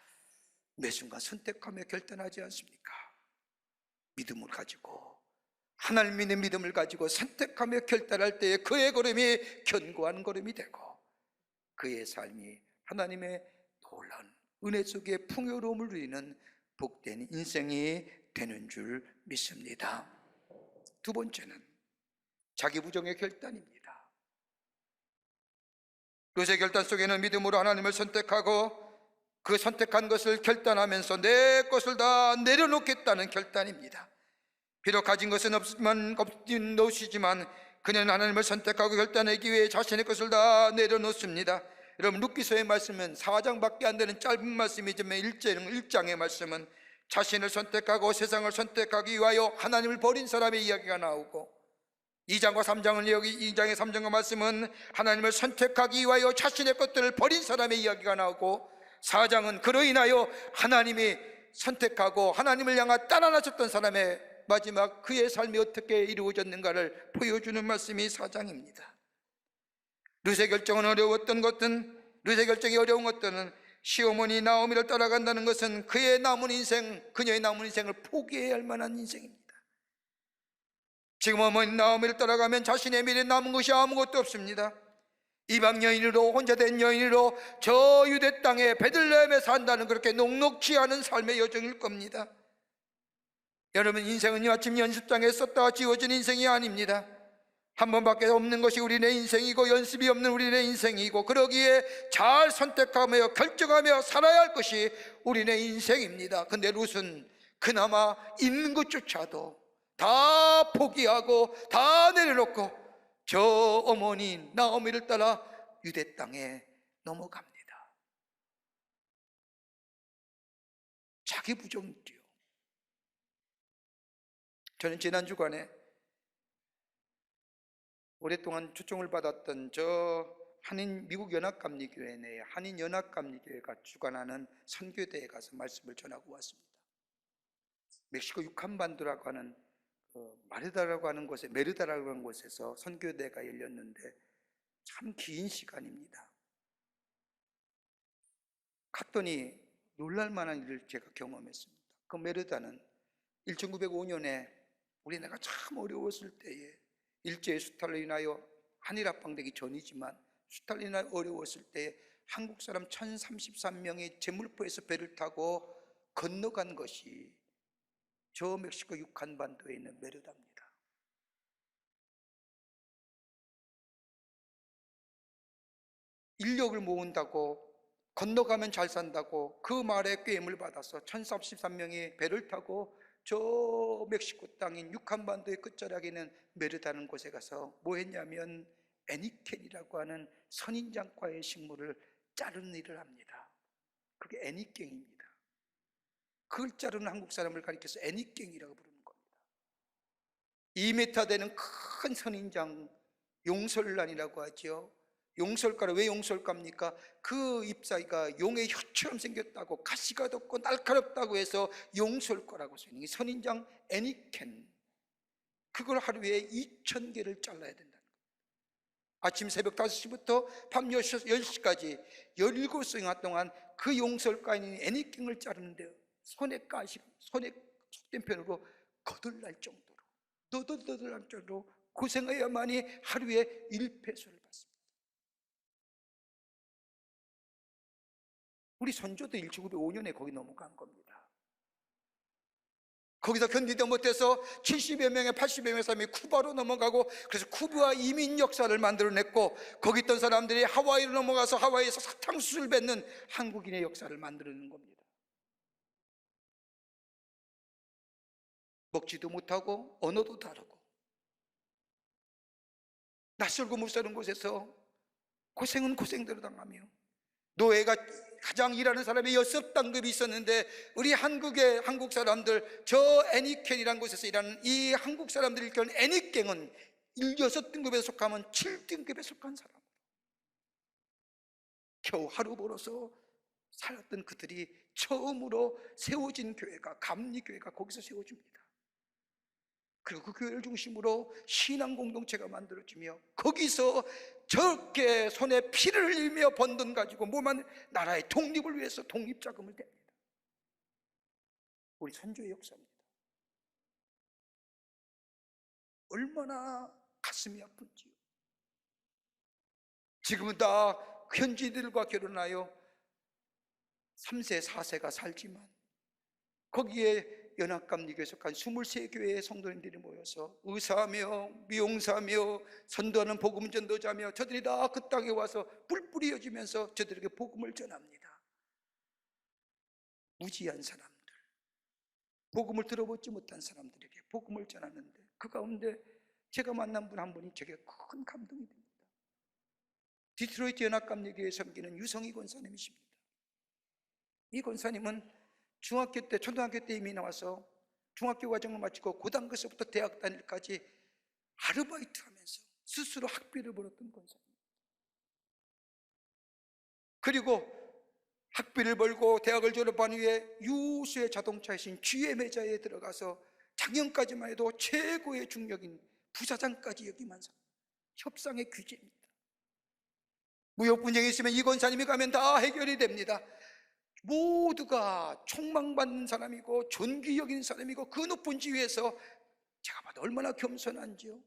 매 순간 선택하며 결단하지 않습니까? 믿음을 가지고 하나님 믿는 믿음을 가지고 선택하며 결단할 때에 그의 걸음이 견고한 걸음이 되고 그의 삶이 하나님의 놀라운 은혜 속에 풍요로움을 누리는 복된 인생이 되는 줄 믿습니다. 두 번째는 자기 부정의 결단입니다. 롯의 결단 속에는 믿음으로 하나님을 선택하고 그 선택한 것을 결단하면서 내 것을 다 내려놓겠다는 결단입니다. 비록 가진 것은 없지만 그녀는 하나님을 선택하고 결단하기 위해 자신의 것을 다 내려놓습니다. 여러분 룻기서의 말씀은 4장밖에 안 되는 짧은 말씀이지만 1장의 말씀은 자신을 선택하고 세상을 선택하기 위하여 하나님을 버린 사람의 이야기가 나오고 2장과 3장은 여기 2장의 3장과 말씀은 하나님을 선택하기 위하여 자신의 것들을 버린 사람의 이야기가 나오고 4장은 그로 인하여 하나님이 선택하고 하나님을 향해 따라 나섰던 사람의 마지막 그의 삶이 어떻게 이루어졌는가를 보여주는 말씀이 4장입니다. 룻의 결정은 어려웠던 것은 룻의 결정이 어려운 것들은 시어머니 나오미를 따라간다는 것은 그의 남은 인생, 그녀의 남은 인생을 포기해야 할 만한 인생입니다. 지금 어머니 나오미를 따라가면 자신의 미래에 남은 것이 아무것도 없습니다. 이방 여인으로 혼자 된 여인으로 저 유대 땅에 베들레헴에 산다는 그렇게 녹록지 않은 삶의 여정일 겁니다. 여러분 인생은 마침 연습장에 썼다가 지워진 인생이 아닙니다. 한 번밖에 없는 것이 우리네 인생이고 연습이 없는 우리네 인생이고 그러기에 잘 선택하며 결정하며 살아야 할 것이 우리네 인생입니다. 근데 룻은 그나마 있는 것조차도 다 포기하고 다 내려놓고 저 어머니 나오미를 따라 유대 땅에 넘어갑니다. 자기 부정이요. 저는 지난 주간에 오랫동안 초청을 받았던 저 미국 연합감리교회 내에 한인연합감리교회가 주관하는 선교대에 가서 말씀을 전하고 왔습니다. 멕시코 유칸반도라고 하는 메르다라고 하는 곳에서 선교대가 열렸는데 참 긴 시간입니다. 갔더니 놀랄만한 일을 제가 경험했습니다. 그 메르다는 1905년에 우리나라가 참 어려웠을 때에 일제의 수탈로 인하여 한일합방되기 전이지만 수탈로 인하여 어려웠을 때에 한국 사람 1033명이 제물포에서 배를 타고 건너간 것이 저 멕시코 유칸반도에 있는 메르다입니다. 인력을 모은다고 건너가면 잘 산다고 그 말에 꾀임을 받아서 1033명이 배를 타고 저 멕시코 땅인 유칸반도의 끝자락에 있는 메르다는 곳에 가서 뭐 했냐면 애니켄이라고 하는 선인장과의 식물을 자르는 일을 합니다. 그게 애니깽입니다. 그걸 자르는 한국 사람을 가리켜서 애니깽이라고 부르는 겁니다. 2m 되는 큰 선인장 용설란이라고 하죠. 용설가라. 왜 용설가입니까? 그 잎사귀가 용의 혀처럼 생겼다고, 가시가 돋고 날카롭다고 해서 용설가라고 써있는 게 선인장 애니켄, 그걸 하루에 2,000개를 잘라야 된다는 거예요. 아침 새벽 5시부터 밤 10시까지 17시간 동안 그 용설가에 있는 애니켄을 자르는데 손에 속된 편으로 거들날 정도로, 너덜너덜할 정도로 고생해야만이 하루에 1페소를 받습니다. 우리 선조도 1905년에 거기 넘어간 겁니다. 거기서 견디다 못해서 70여 명의 80여 명의 사람이 쿠바로 넘어가고, 그래서 쿠바 이민 역사를 만들어냈고, 거기 있던 사람들이 하와이로 넘어가서 하와이에서 사탕수수를 뱉는 한국인의 역사를 만들어낸 겁니다. 먹지도 못하고 언어도 다르고 낯설고 못 사는 곳에서 고생은 고생대로 당하며, 노예가 가장 일하는 사람이 6단급이 있었는데, 우리 한국 사람들, 저 애니켄이라는 곳에서 일하는 이 한국 사람들이 일하는 애니켄은 6등급에 속하면 7등급에 속한 사람, 겨우 하루 벌어서 살았던 그들이 처음으로 세워진 교회가 감리교회가 거기서 세워집니다. 그리고 그 교회를 중심으로 신앙 공동체가 만들어지며, 거기서 저렇게 손에 피를 흘리며 번 돈 가지고 뭐만 나라의 독립을 위해서 독립자금을 댑니다. 우리 선조의 역사입니다. 얼마나 가슴이 아픈지요. 지금은 다 현지들과 결혼하여 3세 4세가 살지만, 거기에 연합감리교에 속한 23교회의 성도님들이 모여서 의사하며 미용사하며 선도하는 복음 전도자며, 저들이 다 그 땅에 와서 뿔뿔이 이어지면서 저들에게 복음을 전합니다. 무지한 사람들, 복음을 들어보지 못한 사람들에게 복음을 전하는데, 그 가운데 제가 만난 분 한 분이 제게 큰 감동이 됩니다. 디트로이트 연합감리교회에 섬기는 유성희 권사님이십니다. 이 권사님은 중학교 때, 초등학교 때 이미 나와서 중학교 과정을 마치고 고등학교서부터 대학 다닐까지 아르바이트 하면서 스스로 학비를 벌었던 권사입니다. 그리고 학비를 벌고 대학을 졸업한 후에 유수의 자동차이신 GM 회사에 들어가서 작년까지만 해도 최고의 중력인 부사장까지 역임한 협상의 귀재입니다. 무역 분쟁이 있으면 이 권사님이 가면 다 해결이 됩니다. 모두가 총망받는 사람이고 존귀 여기는 사람이고, 그 높은 지위에서 제가 봐도 얼마나 겸손한지요.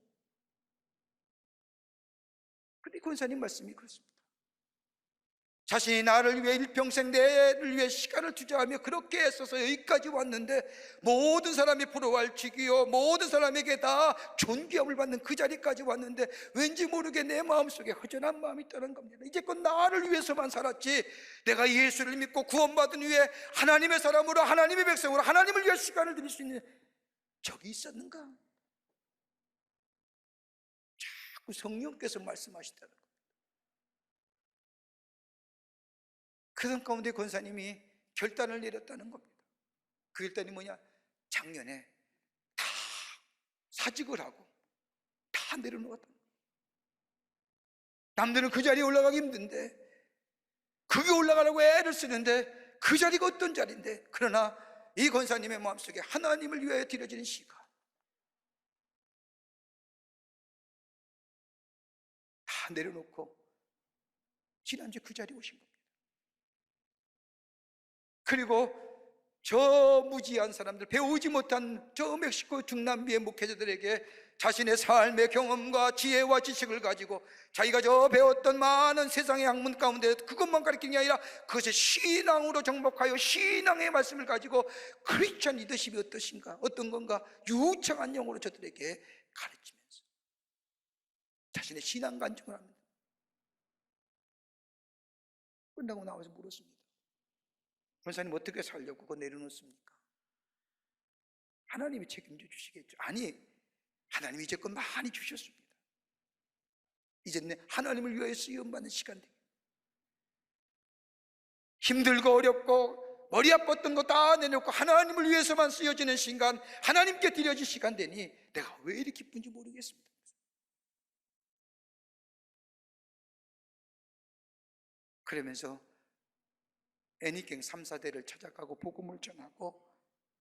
그런데 권사님 말씀이 그렇습니다. 자신이 나를 위해 일평생 내를 위해 시간을 투자하며 그렇게 애써서 여기까지 왔는데, 모든 사람이 부러워할 지기요, 모든 사람에게 다 존귀함을 받는 그 자리까지 왔는데, 왠지 모르게 내 마음속에 허전한 마음이 있다는 겁니다. 이제껏 나를 위해서만 살았지, 내가 예수를 믿고 구원받은 후에 하나님의 사람으로, 하나님의 백성으로 하나님을 위해 시간을 드릴 수 있는 적이 있었는가? 자꾸 성령께서 말씀하시다는 겁니다. 그런 가운데 권사님이 결단을 내렸다는 겁니다. 그 결단이 뭐냐? 작년에 다 사직을 하고 다 내려놓았다. 남들은 그 자리에 올라가기 힘든데, 그게 올라가려고 애를 쓰는데 그 자리가 어떤 자리인데, 그러나 이 권사님의 마음속에 하나님을 위하여 드려지는 시가 다 내려놓고 지난주 그 자리에 오신 겁니다. 그리고 저 무지한 사람들, 배우지 못한 저 멕시코 중남미의 목회자들에게 자신의 삶의 경험과 지혜와 지식을 가지고 자기가 저 배웠던 많은 세상의 학문 가운데 그것만 가르치는 게 아니라 그것을 신앙으로 정복하여 신앙의 말씀을 가지고 크리스천 리더십이 어떠신가, 어떤 건가 유창한 영어로 저들에게 가르치면서 자신의 신앙 간증을 합니다. 끝나고 나와서 물었습니다. 권사님 어떻게 살려고 그거 내려놓습니까? 하나님이 책임져 주시겠죠. 아니, 하나님이 이제껏 많이 주셨습니다. 이제는 하나님을 위하여 쓰임받는 시간들, 힘들고 어렵고 머리 아팠던 거 다 내놓고 하나님을 위해서만 쓰여지는 시간, 하나님께 드려질 시간 되니 내가 왜 이렇게 기쁜지 모르겠습니다. 그러면서 애니갱 3, 4대를 찾아가고 복음을 전하고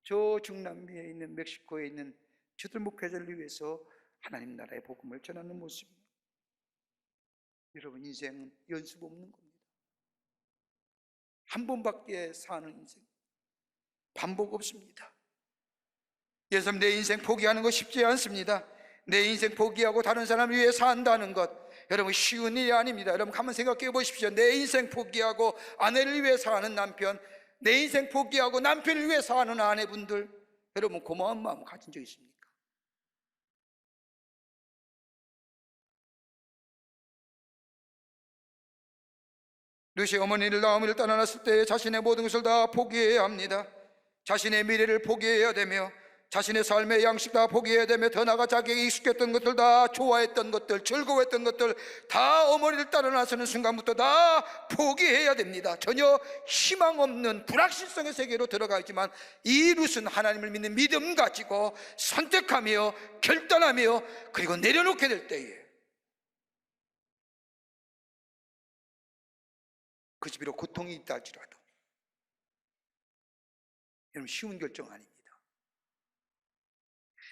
저 중남미에 있는 멕시코에 있는 저들 목회자를 위해서 하나님 나라의 복음을 전하는 모습입니다. 여러분, 인생은 연습 없는 겁니다. 한 번밖에 사는 인생, 반복 없습니다. 그래서 내 인생 포기하는 거 쉽지 않습니다. 내 인생 포기하고 다른 사람을 위해 산다는 것, 여러분 쉬운 일이 아닙니다. 여러분 한번 생각해 보십시오. 내 인생 포기하고 아내를 위해 사는 남편, 내 인생 포기하고 남편을 위해 사는 아내분들, 여러분 고마운 마음 가진 적 있습니까? 루시 어머니를 나오미를 떠나놨을 때 자신의 모든 것을 다 포기해야 합니다. 자신의 미래를 포기해야 되며 자신의 삶의 양식 다 포기해야 되며 더 나아가 자기에게 익숙했던 것들, 다 좋아했던 것들, 즐거웠던 것들 다 어머니를 따라 나서는 순간부터 다 포기해야 됩니다. 전혀 희망 없는 불확실성의 세계로 들어가 있지만 이 룻은 하나님을 믿는 믿음 가지고 선택하며 결단하며 그리고 내려놓게 될 때에 그 집으로 고통이 있다 할지라도 여러분 쉬운 결정 아닙니다.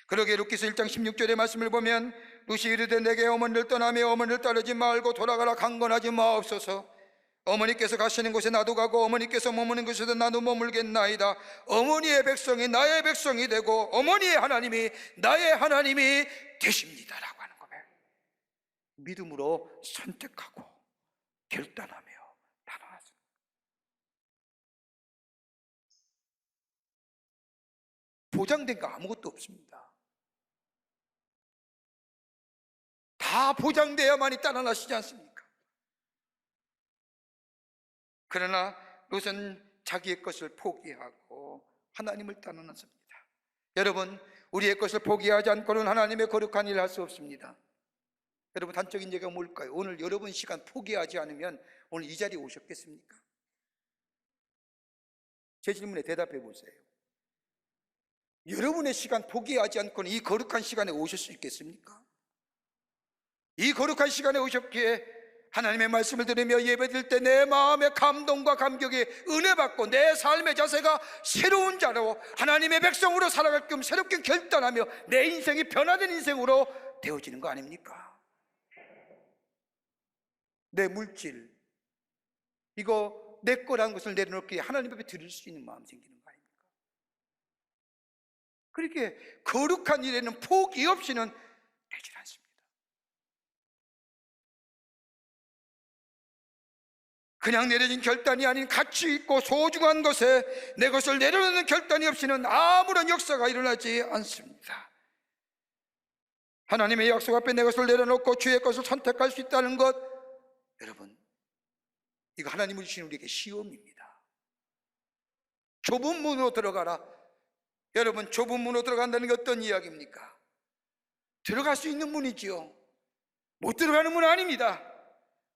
그러게 룻기서 1장 16절의 말씀을 보면 룻이 이르되 내게 어머니를 떠나며 어머니를 따르지 말고 돌아가라 강건하지 마옵소서. 어머니께서 가시는 곳에 나도 가고 어머니께서 머무는 곳에도 나도 머물겠나이다. 어머니의 백성이 나의 백성이 되고 어머니의 하나님이 나의 하나님이 되십니다 라고 하는 거예요. 믿음으로 선택하고 결단하며 따라왔습니다. 보장된 거 아무것도 없습니다. 다 보장돼야만이 따라나시지 않습니까? 그러나 롯은 자기의 것을 포기하고 하나님을 따라났습니다. 여러분, 우리의 것을 포기하지 않고는 하나님의 거룩한 일을 할 수 없습니다. 여러분, 단적인 얘기가 뭘까요? 오늘 여러분 시간 포기하지 않으면 오늘 이 자리에 오셨겠습니까? 제 질문에 대답해 보세요. 여러분의 시간 포기하지 않고는 이 거룩한 시간에 오실 수 있겠습니까? 이 거룩한 시간에 오셨기에 하나님의 말씀을 들으며 예배드릴 때 내 마음의 감동과 감격에 은혜 받고 내 삶의 자세가 새로운 자로 하나님의 백성으로 살아가게끔 새롭게 결단하며 내 인생이 변화된 인생으로 되어지는 거 아닙니까? 내 물질, 이거 내 거라는 것을 내려놓기에 하나님 앞에 드릴 수 있는 마음이 생기는 거 아닙니까? 그렇게 거룩한 일에는 포기 없이는 되질 않습니다. 그냥 내려진 결단이 아닌 가치 있고 소중한 것에 내 것을 내려놓는 결단이 없이는 아무런 역사가 일어나지 않습니다. 하나님의 약속 앞에 내 것을 내려놓고 주의 것을 선택할 수 있다는 것, 여러분 이거 하나님을 주신 우리에게 시험입니다. 좁은 문으로 들어가라. 여러분, 좁은 문으로 들어간다는 게 어떤 이야기입니까? 들어갈 수 있는 문이지요. 못 들어가는 문은 아닙니다.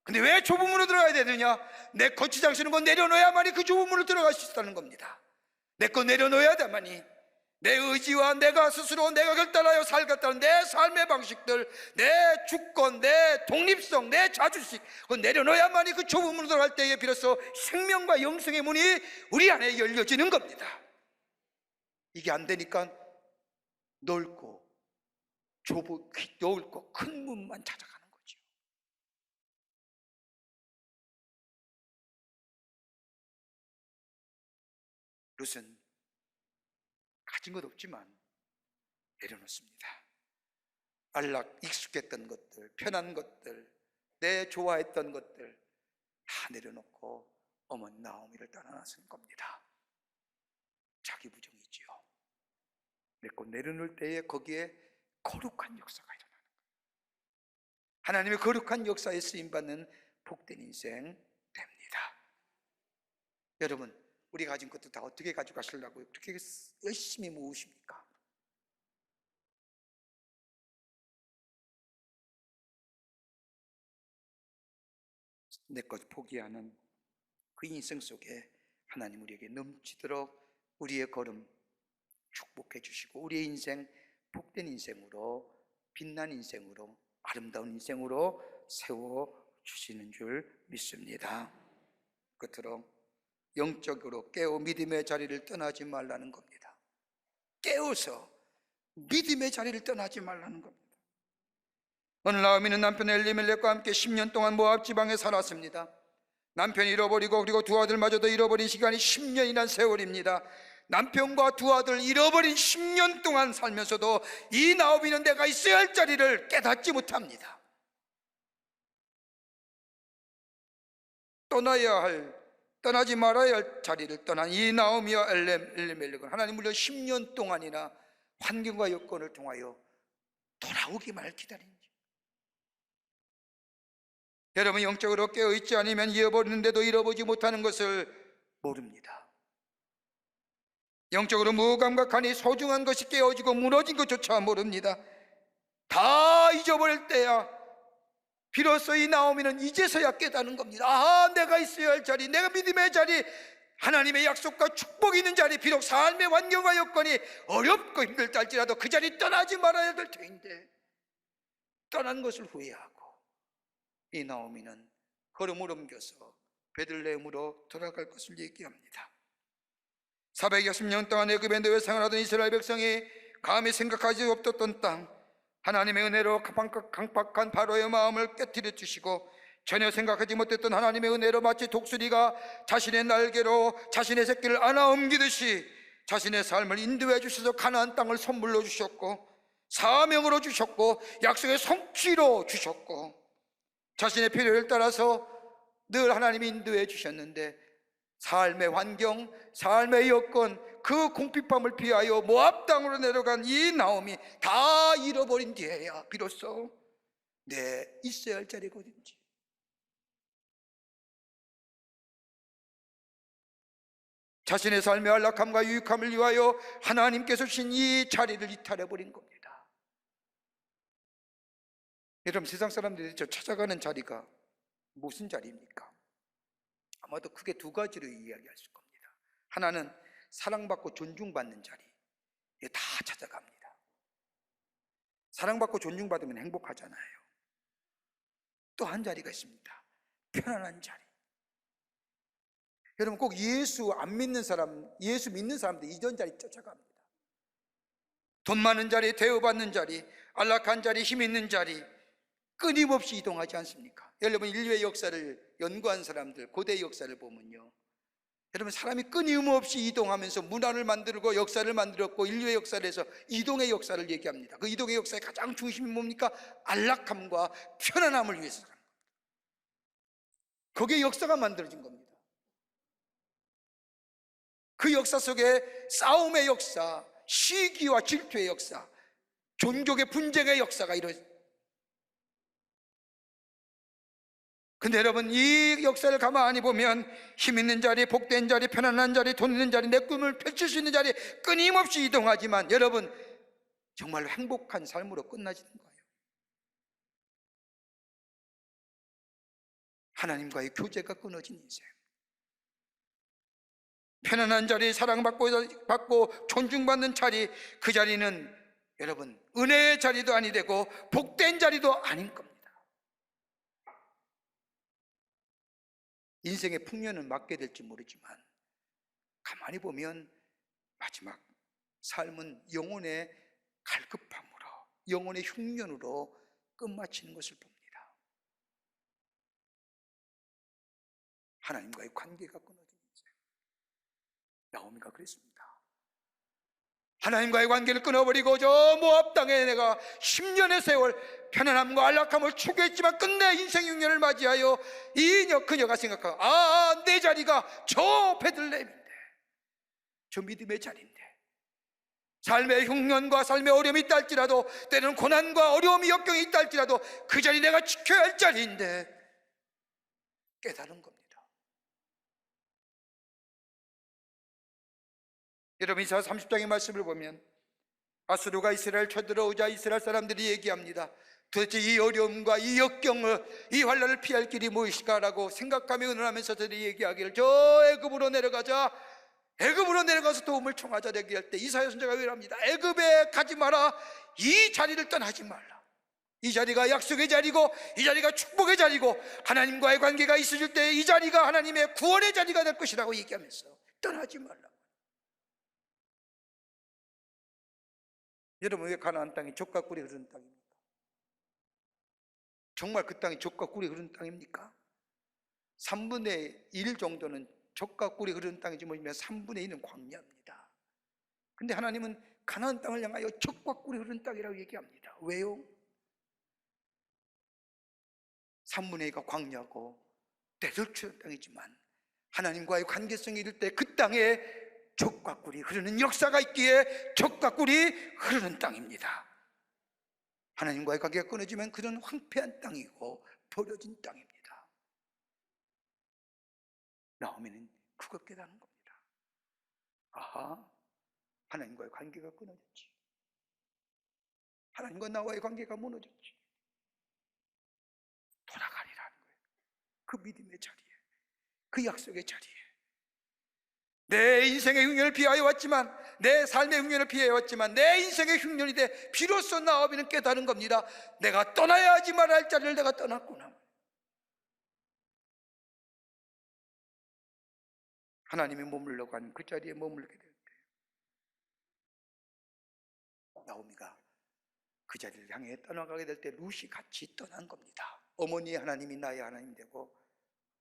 근데 왜 좁은 문으로 들어가야 되느냐? 내 거치장 쓰는 건 내려놓아야만이 그 좁은 문으로 들어갈 수 있다는 겁니다. 내 거 내려놓아야 되만이 내 의지와 내가 스스로 내가 결단하여 살겠다는 내 삶의 방식들, 내 주권, 내 독립성, 내 자주식, 그건 내려놓아야만이 그 좁은 문으로 들어갈 때에 비로소 생명과 영생의 문이 우리 안에 열려지는 겁니다. 이게 안 되니까 넓고 넓고 큰 문만 찾아가는 거죠. 룻은 가진 것 없지만 내려놓습니다. 안락 익숙했던 것들, 편한 것들, 내 좋아했던 것들 다 내려놓고 어머니 나오미를 떠나나선 겁니다. 자기 부정이지요. 내 것 내려놓을 때에 거기에 거룩한 역사가 일어나는 거예요. 하나님의 거룩한 역사에 쓰임받는 복된 인생 됩니다. 여러분, 우리 가진 것도 다 어떻게 가져가시려고 그렇게 열심히 모으십니까? 내 것 포기하는 그 인생 속에 하나님 우리에게 넘치도록 우리의 걸음 축복해 주시고 우리의 인생 복된 인생으로, 빛난 인생으로, 아름다운 인생으로 세워 주시는 줄 믿습니다. 끝으로 영적으로 깨어 믿음의 자리를 떠나지 말라는 겁니다. 깨어서 믿음의 자리를 떠나지 말라는 겁니다. 오늘 나오미는 남편 엘리멜렉과 함께 10년 동안 모압 지방에 살았습니다. 남편이 잃어버리고 그리고 두 아들마저도 잃어버린 시간이 10년이란 세월입니다. 남편과 두 아들 잃어버린 10년 동안 살면서도 이 나오미는 내가 있어야 할 자리를 깨닫지 못합니다. 떠나지 말아야 할 자리를 떠난 이 나오미와 엘리멜렉은 하나님 물론 10년 동안이나 환경과 여건을 통하여 돌아오기만을 기다립니다. 여러분, 영적으로 깨어있지 않으면 잃어버리는데도 잃어보지 못하는 것을 모릅니다. 영적으로 무감각하니 소중한 것이 깨어지고 무너진 것조차 모릅니다. 다 잊어버릴 때야 비로소 이 나오미는 이제서야 깨닫는 겁니다. 아, 내가 있어야 할 자리, 내가 믿음의 자리, 하나님의 약속과 축복이 있는 자리, 비록 삶의 환경과 여건이 어렵고 힘들다 할지라도 그 자리 떠나지 말아야 될 터인데 떠난 것을 후회하고 이 나오미는 걸음을 옮겨서 베들레헴으로 돌아갈 것을 얘기합니다. 460년 동안 애굽에 노예 생활하던 이스라엘 백성이 감히 생각하지 없었던 땅, 하나님의 은혜로 강팍한 바로의 마음을 깨뜨려 주시고 전혀 생각하지 못했던 하나님의 은혜로 마치 독수리가 자신의 날개로 자신의 새끼를 안아 옮기듯이 자신의 삶을 인도해 주셔서 가나안 땅을 선물로 주셨고 사명으로 주셨고 약속의 성취로 주셨고 자신의 필요를 따라서 늘 하나님이 인도해 주셨는데 삶의 환경, 삶의 여건, 그 궁핍함을 피하여 모압 땅으로 내려간 이 나오미 다 잃어버린 뒤에야 비로소 내 있어야 할 자리가 어딘지, 자신의 삶의 안락함과 유익함을 위하여 하나님께서 주신 이 자리를 이탈해버린 겁니다. 여러분, 세상 사람들이 저 찾아가는 자리가 무슨 자리입니까? 아마도 크게 두 가지로 이야기할 수 겁니다. 하나는 사랑받고 존중받는 자리, 다 찾아갑니다. 사랑받고 존중받으면 행복하잖아요. 또 한 자리가 있습니다. 편안한 자리. 여러분, 꼭 예수 안 믿는 사람, 예수 믿는 사람들 이전 자리 쫓아갑니다. 돈 많은 자리, 대우받는 자리, 안락한 자리, 힘 있는 자리, 끊임없이 이동하지 않습니까? 여러분, 인류의 역사를 연구한 사람들, 고대 역사를 보면요, 여러분, 사람이 끊임없이 이동하면서 문화를 만들고 역사를 만들었고 인류의 역사를 해서 이동의 역사를 얘기합니다. 그 이동의 역사의 가장 중심이 뭡니까? 안락함과 편안함을 위해서라는 겁니다. 거기에 역사가 만들어진 겁니다. 그 역사 속에 싸움의 역사, 시기와 질투의 역사, 종족의 분쟁의 역사가 이루어집니다. 근데 여러분, 이 역사를 가만히 보면 힘 있는 자리, 복된 자리, 편안한 자리, 돈 있는 자리, 내 꿈을 펼칠 수 있는 자리 끊임없이 이동하지만 여러분, 정말로 행복한 삶으로 끝나지는 거예요. 하나님과의 교제가 끊어진 인생. 편안한 자리, 사랑받고 존중받는 자리, 그 자리는 여러분 은혜의 자리도 아니 되고 복된 자리도 아닌 겁니다. 인생의 풍년은 맞게 될지 모르지만 가만히 보면 마지막 삶은 영혼의 갈급함으로, 영혼의 흉년으로 끝마치는 것을 봅니다. 하나님과의 관계가 끊어진 인생. 나오미가 그랬습니다. 하나님과의 관계를 끊어버리고 저 모압 땅에 내가 10년의 세월 편안함과 안락함을 추구했지만 끝내 인생 흉년을 맞이하여 그녀가 생각하고, 내 자리가 저 베들레헴인데, 저 믿음의 자리인데, 삶의 흉년과 삶의 어려움이 있다 할지라도, 때로는 고난과 어려움이 역경이 있다 할지라도 그 자리 내가 지켜야 할 자리인데 깨달은 겁니다. 여러분, 이사야 30장의 말씀을 보면 아수르가 이스라엘 쳐들어오자 이스라엘 사람들이 얘기합니다. 도대체 이 어려움과 이 역경을, 이 환난을 피할 길이 무엇일까라고 생각하며 의논하면서 저들이 얘기하기를, 저 애굽으로 내려가자, 애굽으로 내려가서 도움을 청하자 얘기할 때 이사야 선지자가 이랍니다. 애굽에 가지 마라, 이 자리를 떠나지 말라. 이 자리가 약속의 자리고 이 자리가 축복의 자리고 하나님과의 관계가 있어질 때 이 자리가 하나님의 구원의 자리가 될 것이라고 얘기하면서 떠나지 말라고. 여러분, 왜 가나안 땅이 젖과 꿀이 흐르는 땅입니까? 정말 그 땅이 젖과 꿀이 흐르는 땅입니까? 3분의 1 정도는 젖과 꿀이 흐르는 땅이지 뭐면 3분의 2는 광야입니다. 근데 하나님은 가나안 땅을 향하여 젖과 꿀이 흐르는 땅이라고 얘기합니다. 왜요? 3분의 2가 광야고 대들추는 땅이지만 하나님과의 관계성이 이를 때 그 땅에 젖과 꿀이 흐르는 역사가 있기에 젖과 꿀이 흐르는 땅입니다. 하나님과의 관계가 끊어지면 그는 황폐한 땅이고 버려진 땅입니다. 나오미는 그걸 깨닫는 겁니다. 아하, 하나님과의 관계가 끊어졌지. 하나님과 나와의 관계가 무너졌지. 돌아가리라는 거예요. 그 믿음의 자리에, 그 약속의 자리에. 내 인생의 흉년을 피하여 왔지만, 내 삶의 흉년을 피하여 왔지만 내 인생의 흉년이 돼 비로소 나오미는 깨달은 겁니다. 내가 떠나야 하지 말아야 할 자리를 내가 떠났구나. 하나님이 머물려고 하는 그 자리에 머물게 될 때 나오미가 그 자리를 향해 떠나가게 될 때 룻이 같이 떠난 겁니다. 어머니의 하나님이 나의 하나님 되고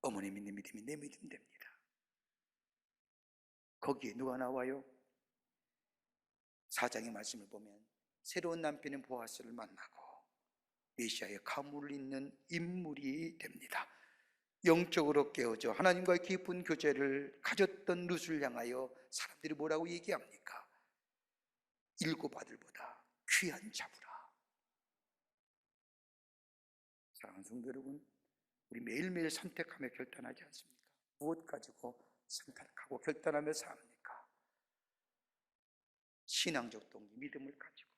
어머님이 내 믿음이 내 믿음 됩니다. 거기에 누가 나와요? 4장의 말씀을 보면 새로운 남편인 보아스를 만나고 메시아의 가문을 잇는 인물이 됩니다. 영적으로 깨어져 하나님과의 깊은 교제를 가졌던 룻을 향하여 사람들이 뭐라고 얘기합니까? 7 아들보다 귀한 자부라. 사랑하는 성도 여러분, 우리 매일매일 선택하며 결단하지 않습니까? 무엇 가지고 선택하고 결단하며 삽니까? 신앙적 동기, 믿음을 가지고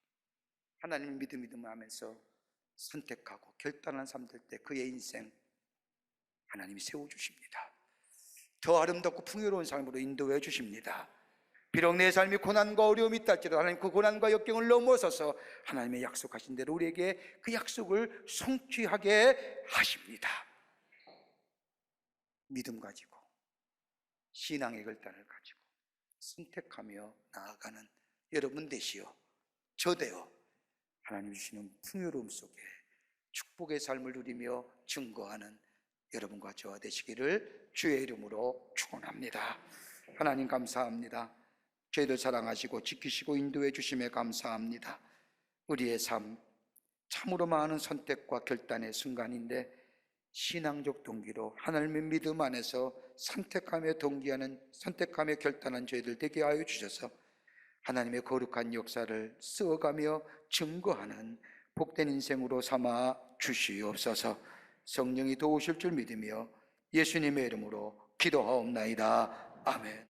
하나님을 믿음하면서 선택하고 결단한 사람들 때 그의 인생 하나님이 세워주십니다. 더 아름답고 풍요로운 삶으로 인도해 주십니다. 비록 내 삶이 고난과 어려움이 있다 할지라도 하나님 그 고난과 역경을 넘어서서 하나님의 약속하신 대로 우리에게 그 약속을 성취하게 하십니다. 믿음 가지고 신앙의 결단을 가지고 선택하며 나아가는 여러분 되시어 저 되어 하나님 주시는 풍요로움 속에 축복의 삶을 누리며 증거하는 여러분과 저와 되시기를 주의 이름으로 축원합니다. 하나님 감사합니다. 저희들 사랑하시고 지키시고 인도해 주심에 감사합니다. 우리의 삶 참으로 많은 선택과 결단의 순간인데 신앙적 동기로 하나님의 믿음 안에서 선택하며 결단한 저희들 되게 하여 주셔서 하나님의 거룩한 역사를 써가며 증거하는 복된 인생으로 삼아 주시옵소서. 성령이 도우실 줄 믿으며 예수님의 이름으로 기도하옵나이다. 아멘.